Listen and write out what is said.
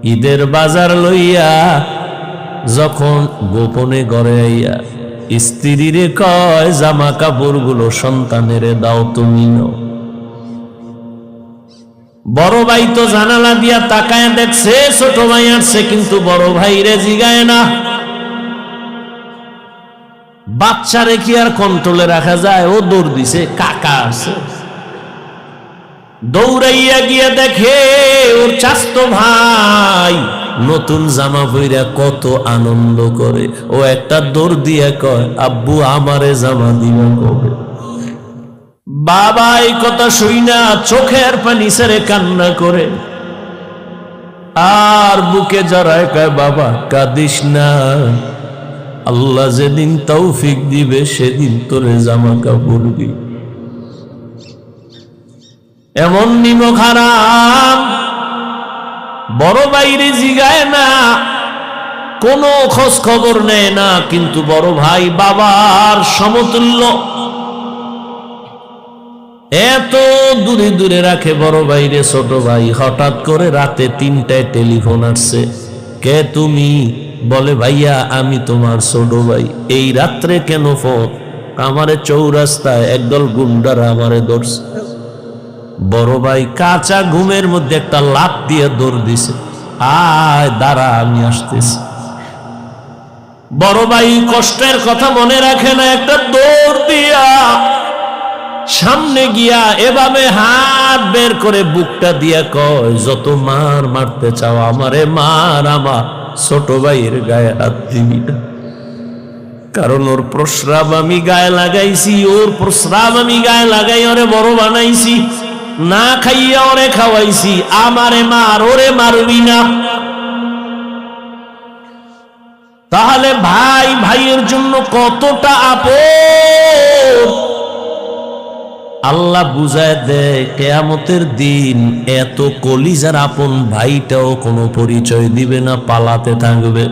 ঈদের বাজার লইয়া যখন গোপনে ঘরে আইয়া স্ত্রীরে কয় জামা কাপড়গুলো সন্তানেরে দাও, তুমি নাও। বড় ভাই তো জানালা দিয়া তাকায় দেখছে ছোট ভাই আসছে, কিন্তু বড় ভাই রে জিগায় না। বাচ্চারে কি আর কন্ট্রোলে রাখা যায়? ও দৌড় দিছে, কাকা আছে। দৌড়াইয়া গিয়া দেখে ওর চাচতো ভাই নতুন জামা পইরা কত আনন্দ করে। ও একটা দৌড় দিয়া কয়, আব্বু আমারে জামা দিবা কবে? বাবা এই কথা শুইনা চোখের পানি ছেড়ে কান্না করে আর বুকে জড়ায় কয়, বাবা কাঁদিস না, আল্লাহ যেদিন তৌফিক দিবে সেদিন তোরে জামা কাপড় দিবে। এমন নিমক হারাম বড় বাইরে জিগায় না, কোনো খোঁজ খবর নেয় না, কিন্তু বড় ভাই বাবার সমতুল্য, এত দূরে দূরে রাখে বড় ভাইরে। ছোট ভাই হঠাৎ করে রাতে 3টায় টেলিফোন আসছে। কে তুমি? বলে, ভাইয়া আমি তোমার ছোট ভাই। এই রাত্রে কেন ফোন? আমারে চৌরাস্তায় একদল গুন্ডারা আমারে ধরছে। বড় ভাই কাঁচা ঘুমের মধ্যে একটা লাফ দিয়ে দৌড় দিছে, আয় দাঁড়া আমি আসতেছি। বড় ভাই কষ্টের কথা মনে রাখে না, একটা দৌড় দিয়া সামনে গিয়া এভাবে হাত বের করে বুকটা দিয়া কয়, যত মার মারতে চাও আমারে মার, আমার ছোট ভাইয়ের গায়ে হাত দিবি না। কারণ ওর প্রস্রাব আমি গায়ে লাগাইছি, ওর প্রস্রাব আমি গায়ে লাগাই ওরে বড় বানাইছি, না খাইয়া ওরে খাওয়াইছি, আমারে মার, ওরে মারবি না। তাহলে ভাই ভাইয়ের জন্য কতটা আপন আল্লাহ বুঝায় দেয়। কিয়ামতের দিন এত কলিজার আপন ভাইটাও কোনো পরিচয় দিবে না, পালাতে থাকবে।